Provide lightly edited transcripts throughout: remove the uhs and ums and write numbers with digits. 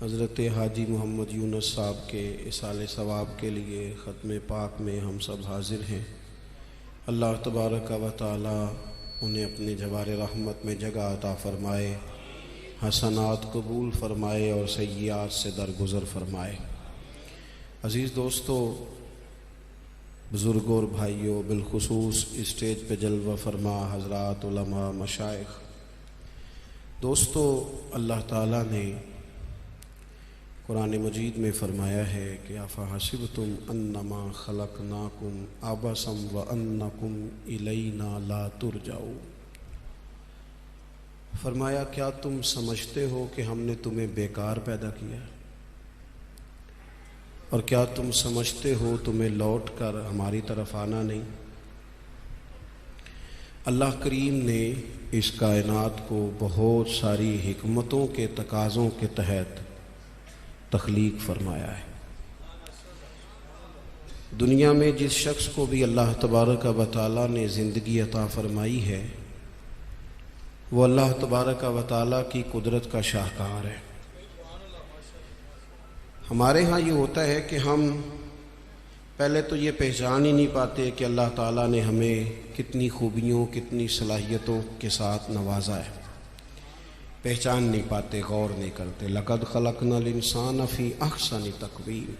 حضرت حاجی محمد یونس صاحب کے اصال ثواب کے لیے ختم پاک میں ہم سب حاضر ہیں۔ اللہ تبارک و تعالی انہیں اپنے جوار رحمت میں جگہ عطا فرمائے، حسنات قبول فرمائے اور سیئات سے درگزر فرمائے۔ عزیز دوستو، بزرگوں اور بھائیوں، بالخصوص اسٹیج پہ جلوہ فرما حضرات علماء مشائخ، دوستو، اللہ تعالیٰ نے قرآن مجید میں فرمایا ہے کہ افحسبتم انما خلقناکم عبثا وانکم الینا لا ترجعون، فرمایا کیا تم سمجھتے ہو کہ ہم نے تمہیں بیکار پیدا کیا اور کیا تم سمجھتے ہو تمہیں لوٹ کر ہماری طرف آنا نہیں؟ اللہ کریم نے اس کائنات کو بہت ساری حکمتوں کے تقاضوں کے تحت تخلیق فرمایا ہے۔ دنیا میں جس شخص کو بھی اللہ تبارک و تعالیٰ نے زندگی عطا فرمائی ہے وہ اللہ تبارک و تعالیٰ کی قدرت کا شاہکار ہے۔ ہمارے ہاں یہ ہوتا ہے کہ ہم پہلے تو یہ پہچان ہی نہیں پاتے کہ اللہ تعالیٰ نے ہمیں کتنی خوبیوں، کتنی صلاحیتوں کے ساتھ نوازا ہے، پہچان نہیں پاتے، غور نہیں کرتے۔ لقد خلقنا الانسان فی احسن تقویم،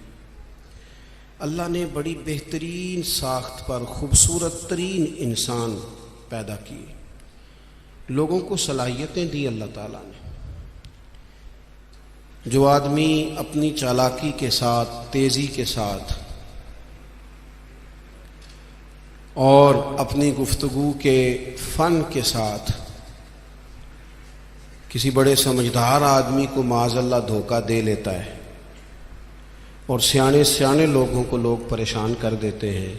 اللہ نے بڑی بہترین ساخت پر خوبصورت ترین انسان پیدا کیے، لوگوں کو صلاحیتیں دی اللہ تعالیٰ نے۔ جو آدمی اپنی چالاکی کے ساتھ، تیزی کے ساتھ اور اپنی گفتگو کے فن کے ساتھ کسی بڑے سمجھدار آدمی کو معاذ اللہ دھوکہ دے لیتا ہے اور سیانے لوگوں کو لوگ پریشان کر دیتے ہیں،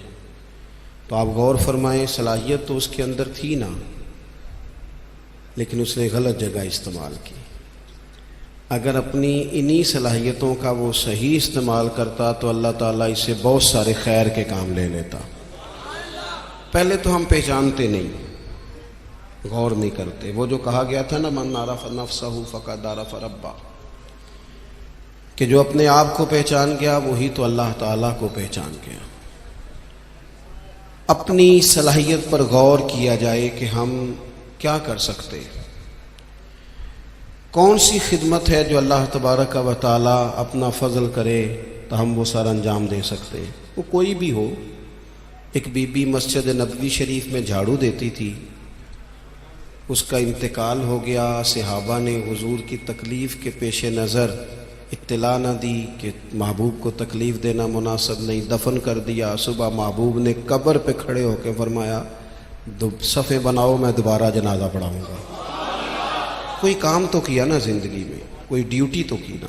تو آپ غور فرمائیں، صلاحیت تو اس کے اندر تھی نا، لیکن اس نے غلط جگہ استعمال کی۔ اگر اپنی انہی صلاحیتوں کا وہ صحیح استعمال کرتا تو اللہ تعالیٰ اس سے بہت سارے خیر کے کام لے لیتا۔ پہلے تو ہم پہچانتے نہیں، غور نہیں کرتے۔ وہ جو کہا گیا تھا نا، من عرف نفسہ فقد عرف ربہ، کہ جو اپنے آپ کو پہچان گیا وہی تو اللہ تعالیٰ کو پہچان گیا۔ اپنی صلاحیت پر غور کیا جائے کہ ہم کیا کر سکتے، کون سی خدمت ہے جو اللہ تبارک و تعالیٰ اپنا فضل کرے تو ہم وہ سر انجام دے سکتے۔ وہ کوئی بھی ہو، ایک بی بی مسجد نبوی شریف میں جھاڑو دیتی تھی، اس کا انتقال ہو گیا، صحابہ نے حضور کی تکلیف کے پیش نظر اطلاع نہ دی کہ محبوب کو تکلیف دینا مناسب نہیں، دفن کر دیا۔ صبح محبوب نے قبر پہ کھڑے ہو کے فرمایا صفیں بناؤ، میں دوبارہ جنازہ پڑھاؤں گا۔ کوئی کام تو کیا نا زندگی میں، کوئی ڈیوٹی تو کی نا۔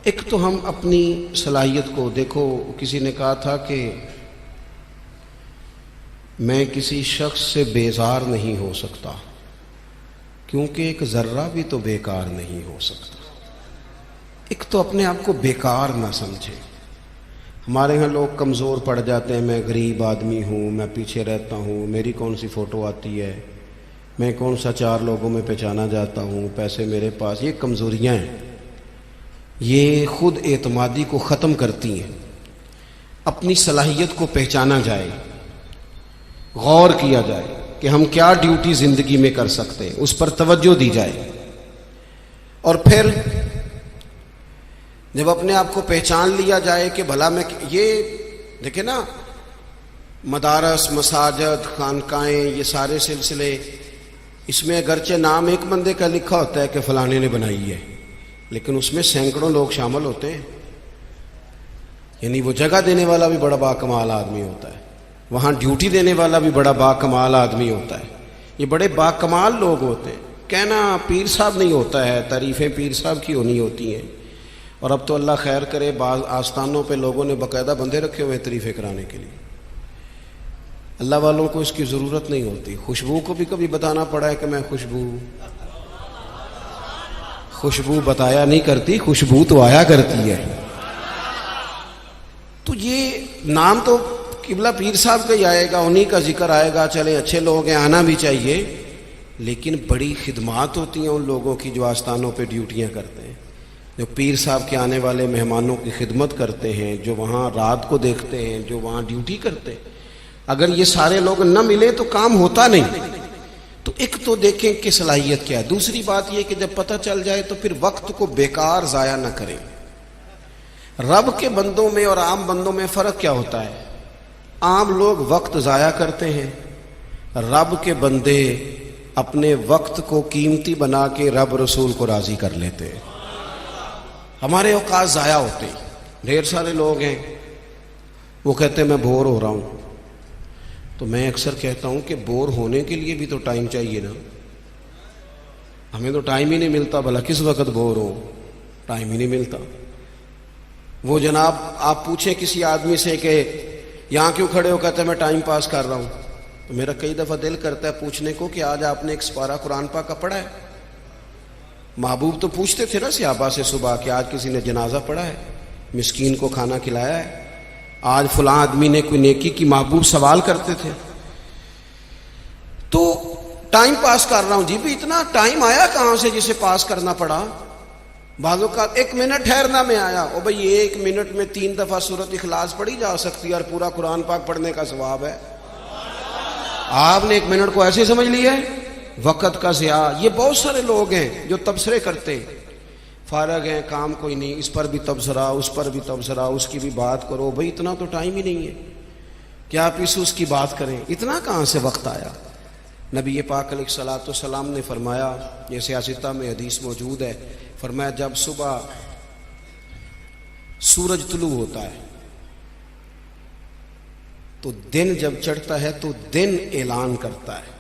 ایک تو ہم اپنی صلاحیت کو دیکھو، کسی نے کہا تھا کہ میں کسی شخص سے بیزار نہیں ہو سکتا کیونکہ ایک ذرہ بھی تو بیکار نہیں ہو سکتا۔ ایک تو اپنے آپ کو بیکار نہ سمجھے۔ ہمارے ہاں لوگ کمزور پڑ جاتے ہیں، میں غریب آدمی ہوں، میں پیچھے رہتا ہوں، میری کون سی فوٹو آتی ہے، میں کون سا چار لوگوں میں پہچانا جاتا ہوں، پیسے میرے پاس۔ یہ کمزوریاں ہیں، یہ خود اعتمادی کو ختم کرتی ہیں۔ اپنی صلاحیت کو پہچانا جائے، غور کیا جائے کہ ہم کیا ڈیوٹی زندگی میں کر سکتے ہیں، اس پر توجہ دی جائے۔ اور پھر جب اپنے آپ کو پہچان لیا جائے کہ بھلا میں، یہ دیکھیں نا، مدارس، مساجد، خانقاہیں، یہ سارے سلسلے، اس میں اگرچہ نام ایک بندے کا لکھا ہوتا ہے کہ فلانے نے بنائی ہے، لیکن اس میں سینکڑوں لوگ شامل ہوتے ہیں۔ یعنی وہ جگہ دینے والا بھی بڑا باکمال آدمی ہوتا ہے، وہاں ڈیوٹی دینے والا بھی بڑا باکمال آدمی ہوتا ہے، یہ بڑے باکمال لوگ ہوتے ہیں۔ کہنا پیر صاحب نہیں ہوتا ہے، تعریفیں پیر صاحب کی ہونی ہوتی ہیں۔ اور اب تو اللہ خیر کرے، بعض آستانوں پہ لوگوں نے باقاعدہ بندے رکھے ہوئے ہیں تعریفیں کرانے کے لیے۔ اللہ والوں کو اس کی ضرورت نہیں ہوتی۔ خوشبو کو بھی کبھی بتانا پڑا ہے کہ میں خوشبو بتایا نہیں کرتی، خوشبو تو آیا کرتی ہے۔ تو یہ نام تو قبلہ پیر صاحب کا ہی آئے گا، انہی کا ذکر آئے گا، چلیں اچھے لوگ ہیں، آنا بھی چاہیے، لیکن بڑی خدمات ہوتی ہیں ان لوگوں کی جو آستانوں پہ ڈیوٹیاں کرتے ہیں۔ جو پیر صاحب کے آنے والے مہمانوں کی خدمت کرتے ہیں، جو وہاں رات کو دیکھتے ہیں، جو وہاں ڈیوٹی کرتے ہیں، اگر یہ سارے لوگ نہ ملیں تو کام ہوتا نہیں۔ تو ایک تو دیکھیں کہ صلاحیت کیا ہے، دوسری بات یہ کہ جب پتہ چل جائے تو پھر وقت کو بیکار ضائع نہ کریں۔ رب کے بندوں میں اور عام بندوں میں فرق کیا ہوتا ہے؟ عام لوگ وقت ضائع کرتے ہیں، رب کے بندے اپنے وقت کو قیمتی بنا کے رب رسول کو راضی کر لیتے ہیں۔ ہمارے اوقات ضائع ہوتے ہیں۔ ڈھیر سارے لوگ ہیں وہ کہتے ہیں میں بور ہو رہا ہوں، تو میں اکثر کہتا ہوں کہ بور ہونے کے لیے بھی تو ٹائم چاہیے نا، ہمیں تو ٹائم ہی نہیں ملتا، بھلا کس وقت بور ہو، ٹائم ہی نہیں ملتا۔ وہ جناب آپ پوچھیں کسی آدمی سے کہ یہاں کیوں کھڑے ہو، کہتے ہیں میں ٹائم پاس کر رہا ہوں، تو میرا کئی دفعہ دل کرتا ہے پوچھنے کو کہ آج آپ نے ایک سپارہ قرآن پاک کا پڑھا ہے؟ محبوب تو پوچھتے تھے نا صحابہ سے صبح کہ آج کسی نے جنازہ پڑھا ہے، مسکین کو کھانا کھلایا ہے، آج فلاں آدمی نے کوئی نیکی کی، محبوب سوال کرتے تھے۔ تو ٹائم پاس کر رہا ہوں، جی بھی اتنا ٹائم آیا کہاں سے جسے پاس کرنا پڑا؟ بعضوں کا 1 منٹ ٹھہرنا میں آیا، او بھئی 1 منٹ میں 3 دفعہ سورۃ اخلاص پڑھی جا سکتی ہے اور پورا قرآن پاک پڑھنے کا ثواب ہے۔ آپ نے 1 منٹ کو ایسے سمجھ لیا ہے، وقت کا ضیاع۔ یہ بہت سارے لوگ ہیں جو تبصرے کرتے ہیں، فارغ ہیں، کام کوئی نہیں، اس پر بھی تبصرہ، اس پر بھی تبصرہ، اس کی بھی بات کرو، بھئی اتنا تو ٹائم ہی نہیں ہے کہ آپ اس کی بات کریں، اتنا کہاں سے وقت آیا؟ نبی پاک علیہ الصلوۃ والسلام نے فرمایا، یہ سیاستہ میں حدیث موجود ہے، فرمایا جب صبح سورج طلوع ہوتا ہے تو دن جب چڑھتا ہے تو دن اعلان کرتا ہے،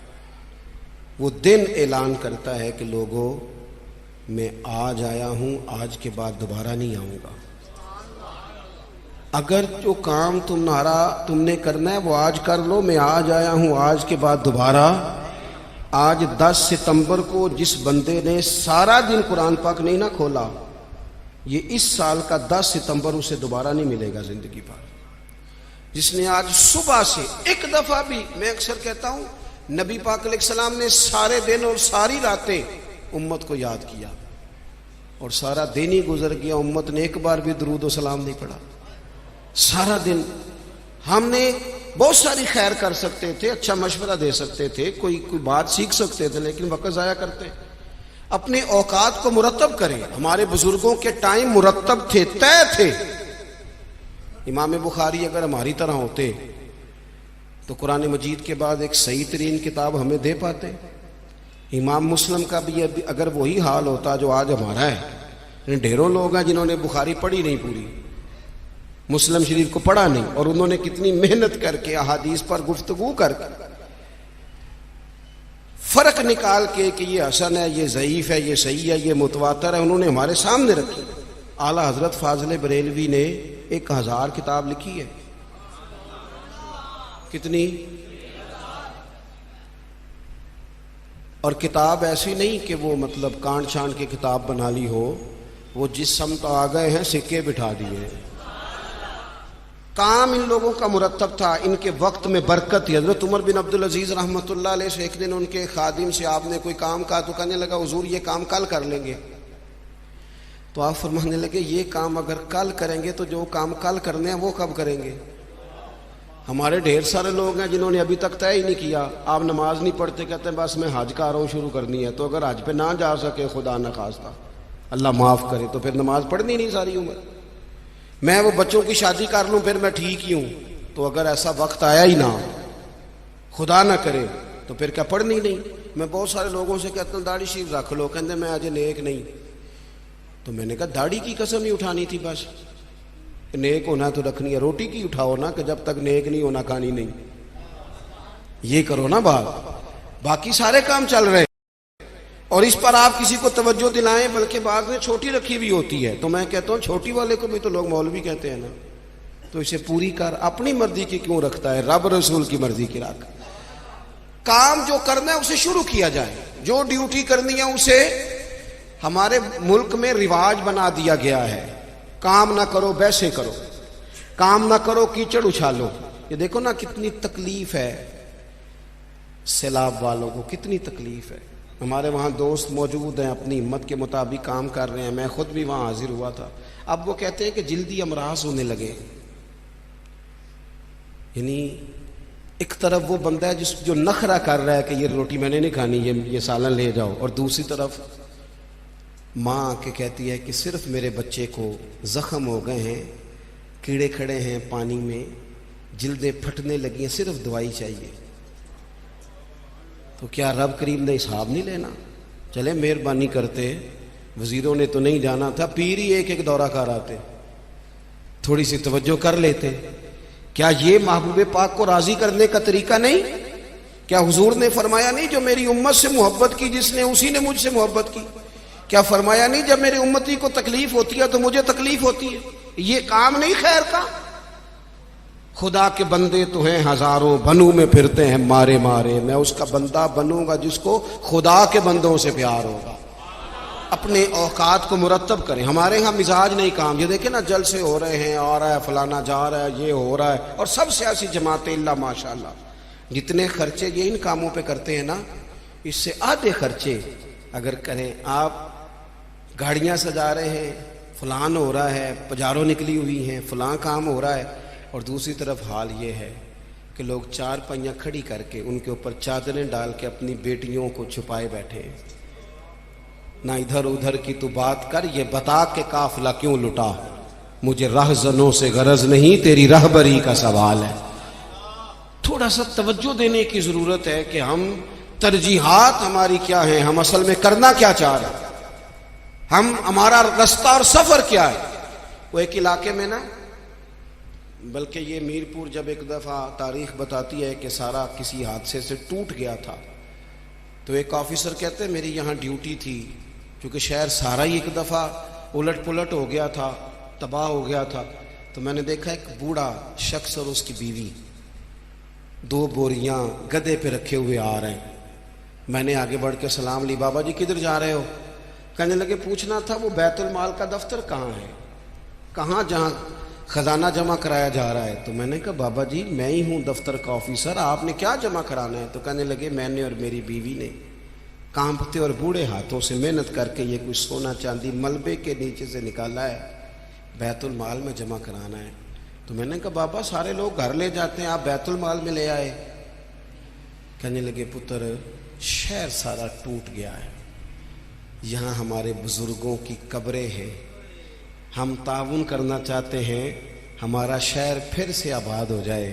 وہ دن اعلان کرتا ہے کہ لوگوں میں آج آیا ہوں، آج کے بعد دوبارہ نہیں آؤں گا۔ اگر جو کام تم نے کرنا ہے وہ آج کر لو، میں آج آیا ہوں، آج کے بعد دوبارہ۔ آج 10 ستمبر کو جس بندے نے سارا دن قرآن پاک نہیں نہ کھولا، یہ اس سال کا 10 ستمبر اسے دوبارہ نہیں ملے گا زندگی بھر۔ جس نے آج صبح سے ایک دفعہ بھی، میں اکثر کہتا ہوں نبی پاک علیہ السلام نے سارے دن اور ساری راتیں امت کو یاد کیا، اور سارا دن ہی گزر گیا، امت نے ایک بار بھی درود و سلام نہیں پڑھا۔ سارا دن ہم نے بہت ساری خیر کر سکتے تھے، اچھا مشورہ دے سکتے تھے، کوئی بات سیکھ سکتے تھے، لیکن وقت ضائع کرتے۔ اپنے اوقات کو مرتب کریں۔ ہمارے بزرگوں کے ٹائم مرتب تھے، طے تھے۔ امام بخاری اگر ہماری طرح ہوتے تو قرآن مجید کے بعد ایک صحیح ترین کتاب ہمیں دے پاتے۔ امام مسلم کا بھی اگر وہی حال ہوتا جو آج ہمارا ہے، ڈھیروں لوگ ہیں جنہوں نے بخاری پڑھی نہیں، پوری مسلم شریف کو پڑھا نہیں، اور انہوں نے کتنی محنت کر کے احادیث پر گفتگو کر کے فرق نکال کے کہ یہ حسن ہے، یہ ضعیف ہے، یہ صحیح ہے، یہ متواتر ہے، انہوں نے ہمارے سامنے رکھی۔ اعلیٰ حضرت فاضل بریلوی نے 1000 کتاب لکھی ہے۔ کتنی؟ اور کتاب ایسی نہیں کہ وہ مطلب کانٹ چھانٹ کے کتاب بنا لی ہو، وہ جس سمت آ گئے ہیں سکے بٹھا دیے ہیں۔ کام ان لوگوں کا مرتب تھا، ان کے وقت میں برکت تھی۔ حضرت عمر بن عبدالعزیز رحمۃ اللہ علیہ سے ایک دن ان کے خادم سے آپ نے کوئی کام کہا تو کہنے لگا حضور یہ کام کل کر لیں گے۔ تو آپ فرمانے لگے یہ کام اگر کل کریں گے تو جو کام کل کرنے ہیں وہ کب کریں گے؟ ہمارے ڈھیر سارے لوگ ہیں جنہوں نے ابھی تک طے ہی نہیں کیا۔ آپ نماز نہیں پڑھتے، کہتے ہیں بس میں حج کا رہا ہوں، شروع کرنی ہے۔ تو اگر حج پہ نہ جا سکے، خدا نہ خواستہ، اللہ معاف کرے، تو پھر نماز پڑھنی نہیں ساری عمر۔ میں وہ بچوں کی شادی کر لوں پھر میں ٹھیک ہی ہوں۔ تو اگر ایسا وقت آیا ہی نہ، خدا نہ کرے، تو پھر کیا پڑھنی نہیں؟ میں بہت سارے لوگوں سے کہتا ہوں داڑھی شریف رکھ لو، کہتے میں آج نیک نہیں۔ تو میں نے کہا داڑھی کی قسم ہی اٹھانی تھی، بس نیک ہونا تو رکھنی ہے، روٹی کی اٹھاؤ نا کہ جب تک نیک نہیں ہونا کھانی نہیں، یہ کرو نا بات، باقی سارے کام چل رہے ہیں۔ اور اس پر آپ کسی کو توجہ دلائیں، بلکہ بعض نے چھوٹی رکھی بھی ہوتی ہے، تو میں کہتا ہوں چھوٹی والے کو بھی تو لوگ مولوی کہتے ہیں نا، تو اسے پوری کر، اپنی مرضی کی کیوں رکھتا ہے، رب رسول کی مرضی کی رکھ۔ کام جو کرنا ہے اسے شروع کیا جائے، جو ڈیوٹی کرنی ہے اسے ہمارے ملک میں رواج بنا دیا گیا ہے، کام نہ کرو بیسے کرو، کام نہ کرو کیچڑ اچھالو۔ یہ دیکھو نا کتنی تکلیف ہے، سیلاب والوں کو کتنی تکلیف ہے، ہمارے وہاں دوست موجود ہیں، اپنی ہمت کے مطابق کام کر رہے ہیں، میں خود بھی وہاں حاضر ہوا تھا۔ اب وہ کہتے ہیں کہ جلدی امراض ہونے لگے، یعنی ایک طرف وہ بندہ ہے جو نخرہ کر رہا ہے کہ یہ روٹی میں نے نہیں کھانی، یہ سالن لے جاؤ، اور دوسری طرف ماں کے کہتی ہے کہ صرف میرے بچے کو زخم ہو گئے ہیں، کیڑے کھڑے ہیں پانی میں، جلدیں پھٹنے لگی ہیں، صرف دوائی چاہیے۔ تو کیا رب کریم نے حساب نہیں لینا؟ چلے مہربانی کرتے، وزیروں نے تو نہیں جانا تھا، پیر ہی ایک ایک دورہ کر آتے، تھوڑی سی توجہ کر لیتے۔ کیا یہ محبوب پاک کو راضی کرنے کا طریقہ نہیں؟ کیا حضور نے فرمایا نہیں جو میری امت سے محبت کی جس نے اسی نے مجھ سے محبت کی؟ کیا فرمایا نہیں جب میری امتی کو تکلیف ہوتی ہے تو مجھے تکلیف ہوتی ہے؟ یہ کام نہیں خیر کا؟ خدا کے بندے تو ہیں ہزاروں، بنوں میں پھرتے ہیں مارے مارے، میں اس کا بندہ بنوں گا جس کو خدا کے بندوں سے پیار ہوگا۔ اپنے اوقات کو مرتب کریں۔ ہمارے ہاں مزاج نہیں کام، یہ دیکھیں نا جلسے ہو رہے ہیں، آ رہا ہے فلانا، جا رہا ہے، یہ ہو رہا ہے، اور سب سیاسی جماعتیں اللہ ماشاءاللہ جتنے خرچے یہ ان کاموں پہ کرتے ہیں نا، اس سے آدھے خرچے اگر کریں۔ آپ گاڑیاں سجا رہے ہیں، فلان ہو رہا ہے، پجاروں نکلی ہوئی ہیں، فلاں کام ہو رہا ہے، اور دوسری طرف حال یہ ہے کہ لوگ چار پہیاں کھڑی کر کے ان کے اوپر چادریں ڈال کے اپنی بیٹیوں کو چھپائے بیٹھے ہیں۔ نہ ادھر ادھر کی تو بات کر، یہ بتا کہ قافلہ کیوں لٹا، مجھے رہزنوں سے غرض نہیں، تیری رہبری کا سوال ہے۔ تھوڑا سا توجہ دینے کی ضرورت ہے کہ ہم ترجیحات ہماری کیا ہیں، ہم اصل میں کرنا کیا چاہ رہے ہیں، ہمارا رستہ اور سفر کیا ہے۔ وہ ایک علاقے میں نا، بلکہ یہ میرپور جب ایک دفعہ تاریخ بتاتی ہے کہ سارا کسی حادثے سے ٹوٹ گیا تھا، تو ایک آفیسر کہتے ہیں میری یہاں ڈیوٹی تھی، کیونکہ شہر سارا ہی ایک دفعہ الٹ پلٹ ہو گیا تھا، تباہ ہو گیا تھا، تو میں نے دیکھا ایک بوڑھا شخص اور اس کی بیوی 2 بوریاں گدھے پہ رکھے ہوئے آ رہے ہیں۔ میں نے آگے بڑھ کے سلام لی، بابا جی کدھر جا رہے ہو؟ کہنے لگے پوچھنا تھا وہ بیت المال کا دفتر کہاں ہے، کہاں جہاں خزانہ جمع کرایا جا رہا ہے؟ تو میں نے کہا بابا جی میں ہی ہوں دفتر کا آفیسر، آپ نے کیا جمع کرانا ہے؟ تو کہنے لگے میں نے اور میری بیوی نے کانپتے اور بوڑھے ہاتھوں سے محنت کر کے یہ کچھ سونا چاندی ملبے کے نیچے سے نکالا ہے، بیت المال میں جمع کرانا ہے۔ تو میں نے کہا بابا سارے لوگ گھر لے جاتے ہیں، آپ بیت المال میں لے آئے؟ کہنے لگے پتر شہر سارا ٹوٹ گیا ہے، یہاں ہمارے بزرگوں کی قبریں ہیں، ہم تعاون کرنا چاہتے ہیں ہمارا شہر پھر سے آباد ہو جائے۔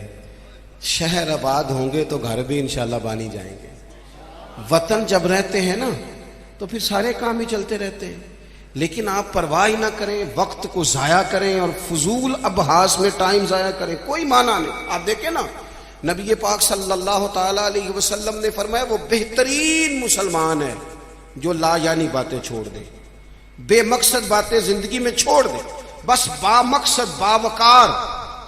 شہر آباد ہوں گے تو گھر بھی انشاءاللہ بانی جائیں گے۔ وطن جب رہتے ہیں نا تو پھر سارے کام ہی چلتے رہتے ہیں، لیکن آپ پرواہ ہی نہ کریں، وقت کو ضائع کریں اور فضول ابحاث میں ٹائم ضائع کریں، کوئی معنی نہیں۔ آپ دیکھیں نا نبی پاک صلی اللہ تعالیٰ علیہ وسلم نے فرمایا وہ بہترین مسلمان ہے جو لا یعنی باتیں چھوڑ دے، بے مقصد باتیں زندگی میں چھوڑ دے، بس با مقصد باوقار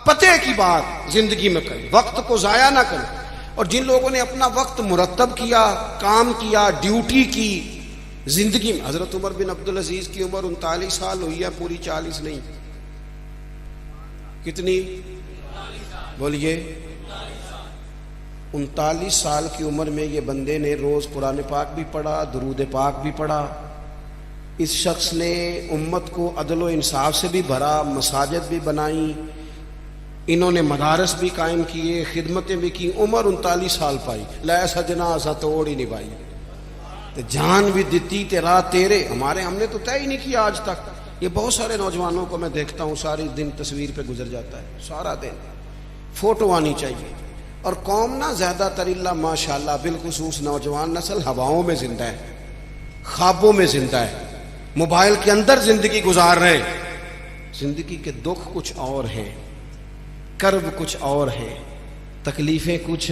پتے کی بات زندگی میں کریں، وقت کو ضائع نہ کریں۔ اور جن لوگوں نے اپنا وقت مرتب کیا، کام کیا، ڈیوٹی کی زندگی میں، حضرت عمر بن عبدالعزیز کی عمر 39 سال ہوئی ہے، پوری 40 نہیں، کتنی بولیے؟ 39 سال کی عمر میں یہ بندے نے روز قرآن پاک بھی پڑھا، درود پاک بھی پڑھا۔ اس شخص نے امت کو عدل و انصاف سے بھی بھرا، مساجد بھی بنائی، انہوں نے مدارس بھی قائم کیے، خدمتیں بھی کی، عمر 39 سال پائی، لے سجنا اسا توڑ ہی نہیں پائی، جان بھی دیتی تیرا تیرے۔ ہم نے تو طے ہی نہیں کیا آج تک۔ یہ بہت سارے نوجوانوں کو میں دیکھتا ہوں ساری دن تصویر پہ گزر جاتا ہے، سارا دن فوٹو آنی چاہیے۔ اور قوم نا زیادہ تر اللہ ماشاءاللہ بالخصوص نوجوان نسل ہواؤں میں زندہ ہے، خوابوں میں زندہ ہے، موبائل کے اندر زندگی گزار رہے ہیں۔ زندگی کے دکھ کچھ اور ہیں، کرب کچھ اور ہیں، تکلیفیں کچھ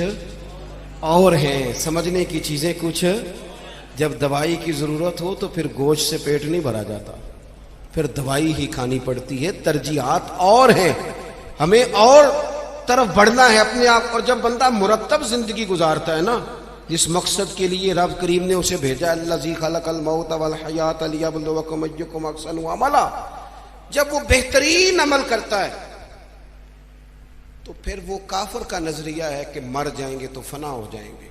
اور ہیں، سمجھنے کی چیزیں کچھ۔ جب دوائی کی ضرورت ہو تو پھر گوشت سے پیٹ نہیں بھرا جاتا، پھر دوائی ہی کھانی پڑتی ہے۔ ترجیحات اور ہیں، ہمیں اور طرف بڑھنا ہے اپنے آپ۔ اور جب بندہ مرتب زندگی گزارتا ہے نا، جس مقصد کے لیے رب کریم نے اسے بھیجا، الذی خلق الموت والحیات لیبلوکم ایکم احسن عملا، جب وہ بہترین عمل کرتا ہے تو پھر وہ کافر کا نظریہ ہے کہ مر جائیں گے تو فنا ہو جائیں گے،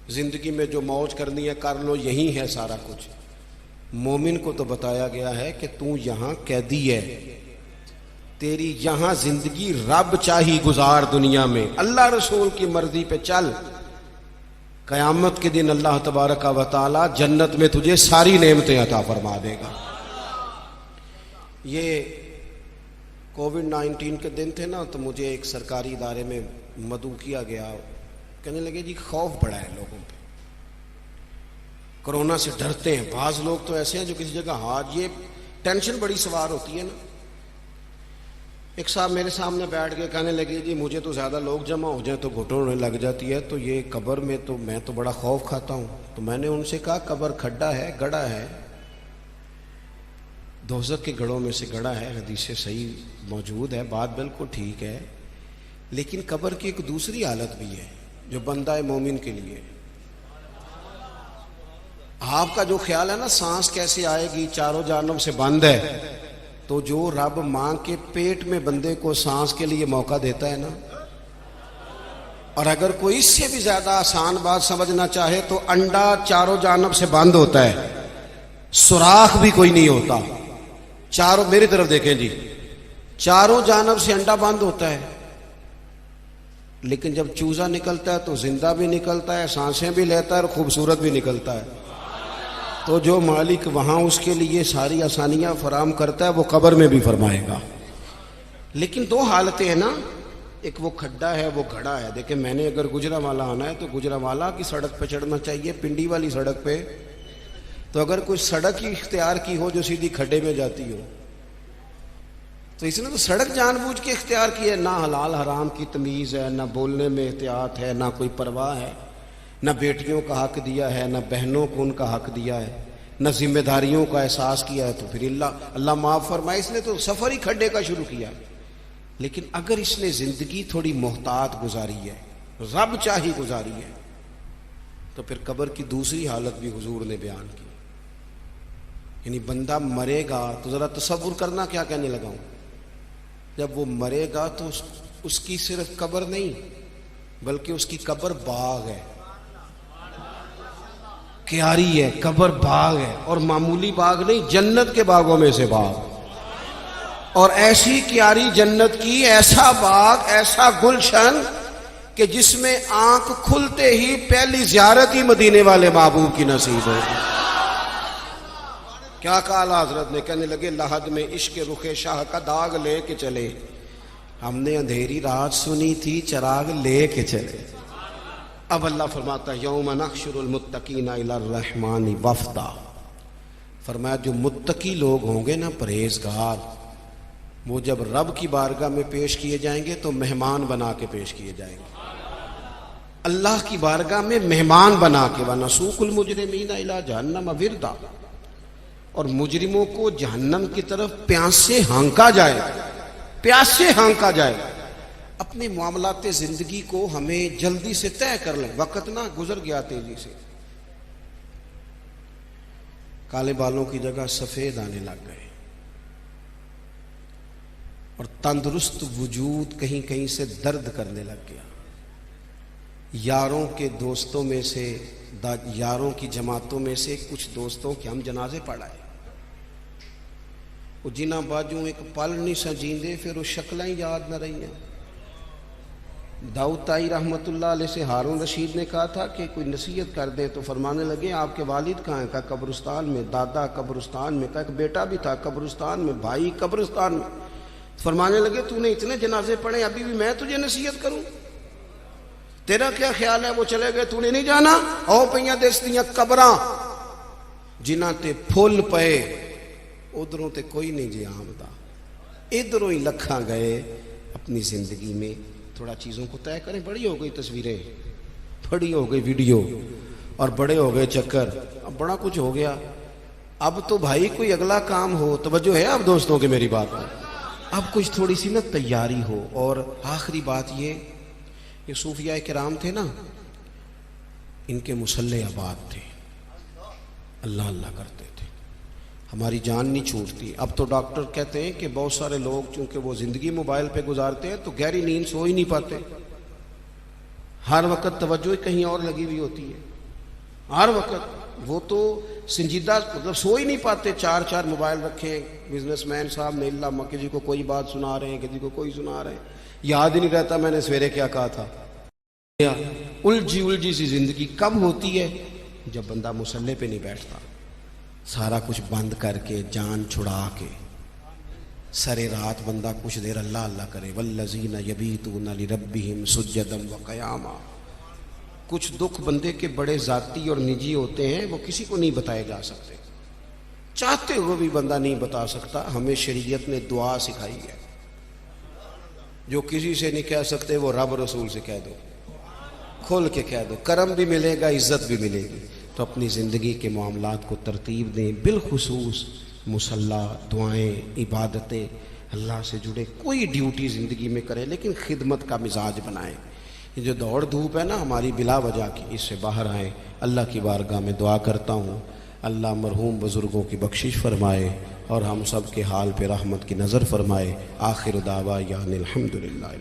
زندگی میں جو موج کرنی ہے کر لو، یہی ہے سارا کچھ۔ مومن کو تو بتایا گیا ہے کہ تو یہاں قیدی ہے، تیری یہاں زندگی رب چاہی گزار دنیا میں، اللہ رسول کی مرضی پہ چل، قیامت کے دن اللہ تبارک و تعالی جنت میں تجھے ساری نعمتیں عطا فرما دے گا۔ یہ کووڈ-19 کے دن تھے نا، تو مجھے ایک سرکاری ادارے میں مدعو کیا گیا، کہنے لگے جی خوف بڑا ہے لوگوں پہ، کرونا سے ڈرتے ہیں، بعض لوگ تو ایسے ہیں جو کسی جگہ ہاتھ، یہ ٹینشن بڑی سوار ہوتی ہے نا۔ ایک صاحب میرے سامنے بیٹھ کے کہنے لگے جی مجھے تو زیادہ لوگ جمع ہو جائیں تو گھٹن ہونے لگ جاتی ہے، تو یہ قبر میں تو میں تو بڑا خوف کھاتا ہوں۔ تو میں نے ان سے کہا قبر کھڈا ہے، گڑھا ہے، دوزخ کے گڑھوں میں سے گڑھا ہے، حدیث صحیح موجود ہے، بات بالکل ٹھیک ہے، لیکن قبر کی ایک دوسری حالت بھی ہے جو بندہ مومن کے لیے۔ آپ کا جو خیال ہے نا سانس کیسے آئے گی، چاروں جانب سے بند ہے، تو جو رب ماں کے پیٹ میں بندے کو سانس کے لیے موقع دیتا ہے نا، اور اگر کوئی اس سے بھی زیادہ آسان بات سمجھنا چاہے تو انڈا چاروں جانب سے بند ہوتا ہے، سوراخ بھی کوئی نہیں ہوتا، چاروں، میری طرف دیکھیں جی، چاروں جانب سے انڈا بند ہوتا ہے، لیکن جب چوزا نکلتا ہے تو زندہ بھی نکلتا ہے، سانسیں بھی لیتا ہے اور خوبصورت بھی نکلتا ہے۔ تو جو مالک وہاں اس کے لیے ساری آسانیاں فراہم کرتا ہے وہ قبر میں بھی فرمائے گا۔ لیکن دو حالتیں ہیں نا، ایک وہ کھڈا ہے، وہ گھڑا ہے۔ دیکھیں میں نے اگر گجرانوالہ آنا ہے تو گجرانوالہ کی سڑک پہ چڑھنا چاہیے، پنڈی والی سڑک پہ تو اگر کوئی سڑک ہی اختیار کی ہو جو سیدھی کھڈے میں جاتی ہو، تو اس نے تو سڑک جان بوجھ کے اختیار کی ہے، نہ حلال حرام کی تمیز ہے، نہ بولنے میں احتیاط ہے، نہ کوئی پرواہ ہے، نہ بیٹیوں کا حق دیا ہے، نہ بہنوں کو ان کا حق دیا ہے، نہ ذمہ داریوں کا احساس کیا ہے، تو پھر اللہ معاف فرمائے، اس نے تو سفر ہی کھڈے کا شروع کیا۔ لیکن اگر اس نے زندگی تھوڑی محتاط گزاری ہے، رب چاہی گزاری ہے، تو پھر قبر کی دوسری حالت بھی حضور نے بیان کی۔ یعنی بندہ مرے گا تو ذرا تصور کرنا کیا کہنے لگا ہوں، جب وہ مرے گا تو اس کی صرف قبر نہیں بلکہ اس کی قبر باغ ہے، کیاری ہے، قبر باغ ہے، اور معمولی باغ نہیں، جنت کے باغوں میں سے باغ، اور ایسی کیاری جنت کی، ایسا باغ، ایسا گلشن کہ جس میں آنکھ کھلتے ہی پہلی زیارت ہی مدینے والے محبوب کی نصیب ہوگی۔ کیا کہا حضرت نے، کہنے لگے لحد میں عشق رخ شاہ کا داغ لے کے چلے، ہم نے اندھیری رات سنی تھی چراغ لے کے چلے۔ اب اللہ فرماتا ہے یوم نحشر المتقین الی الرحمن وفدا، فرمایا جو متقی لوگ ہوں گے نا، پرہیزگار، وہ جب رب کی بارگاہ میں پیش کیے جائیں گے تو مہمان بنا کے پیش کیے جائیں گے، اللہ کی بارگاہ میں مہمان بنا کے، وَنَسُوقُ الْمُجْرِمِينَ إِلَىٰ جَهَنَّمَ وِرْدًا، اور مجرموں کو جہنم کی طرف پیاس سے ہانکا جائے، پیاس سے ہانکا جائے۔ اپنے معاملات زندگی کو ہمیں جلدی سے طے کر لیں، وقت نہ گزر گیا تیزی سے، کالے بالوں کی جگہ سفید آنے لگ گئے، اور تندرست وجود کہیں کہیں سے درد کرنے لگ گیا، یاروں کے دوستوں میں سے، یاروں کی جماعتوں میں سے کچھ دوستوں کے ہم جنازے پڑھائے، وہ جنہ باجوں ایک پل نہیں سجیندے، پھر وہ شکلیں یاد نہ رہی ہیں۔ داؤد طائی رحمۃ اللہ علیہ سے ہارون رشید نے کہا تھا کہ کوئی نصیحت کر دے، تو فرمانے لگے آپ کے والد کہاں ہیں؟ کہا قبرستان میں، دادا قبرستان میں، کہا ایک بیٹا بھی تھا قبرستان میں، بھائی قبرستان میں۔ فرمانے لگے تو نے اتنے جنازے پڑھے، ابھی بھی میں تجھے نصیحت کروں؟ تیرا کیا خیال ہے؟ وہ چلے گئے، تو نے نہیں جانا؟ او پئیاں دستیاں قبراں جنہ تے پھول پئے، ادھروں تے کوئی نہیں جی آمدہ، ادھروں ہی لکھاں گئے۔ اپنی زندگی میں تھوڑا چیزوں کو طے کریں، بڑی ہو گئی تصویریں، بڑی ہو گئی ویڈیو، اور بڑے ہو گئے چکر، اب بڑا کچھ ہو گیا، اب تو بھائی کوئی اگلا کام ہو، توجہ ہے اب دوستوں کی میری بات میں، اب کچھ تھوڑی سی نا تیاری ہو۔ اور آخری بات یہ صوفیاء کرام تھے نا، ان کے مسلح آباد تھے، اللہ اللہ کرتے تھے، ہماری جان نہیں چھوٹتی۔ اب تو ڈاکٹر کہتے ہیں کہ بہت سارے لوگ چونکہ وہ زندگی موبائل پہ گزارتے ہیں تو گہری نیند سو ہی نہیں پاتے، ہر وقت توجہ کہیں اور لگی ہوئی ہوتی ہے۔ ہر وقت وہ تو سنجیدہ مطلب سو ہی نہیں پاتے، چار چار موبائل رکھے بزنس مین صاحب نے، اللہ کسی کو کوئی بات سنا رہے ہیں، کسی کو کوئی سنا رہے ہیں، یاد ہی نہیں رہتا میں نے سویرے کیا کہا تھا۔ الجھی سی زندگی کب ہوتی ہے؟ جب بندہ مصلی پہ نہیں بیٹھتا، سارا کچھ بند کر کے، جان چھڑا کے، سرے رات بندہ کچھ دیر اللہ اللہ کرے، والذین یبیتون لربہم سجدا وقیاما۔ کچھ دکھ بندے کے بڑے ذاتی اور نجی ہوتے ہیں، وہ کسی کو نہیں بتائے جا سکتے، چاہتے ہوئے بھی بندہ نہیں بتا سکتا۔ ہمیں شریعت نے دعا سکھائی ہے، جو کسی سے نہیں کہہ سکتے وہ رب رسول سے کہہ دو، کھول کے کہہ دو، کرم بھی ملے گا، عزت بھی ملے گی۔ تو اپنی زندگی کے معاملات کو ترتیب دیں، بالخصوص مصلی، دعائیں، عبادتیں، اللہ سے جڑے کوئی ڈیوٹی زندگی میں کریں، لیکن خدمت کا مزاج بنائیں۔ یہ جو دوڑ دھوپ ہے نا ہماری بلا وجہ کی، اس سے باہر آئیں۔ اللہ کی بارگاہ میں دعا کرتا ہوں اللہ مرحوم بزرگوں کی بخشش فرمائے اور ہم سب کے حال پہ رحمت کی نظر فرمائے۔ آخر دعوانا الحمدللہ۔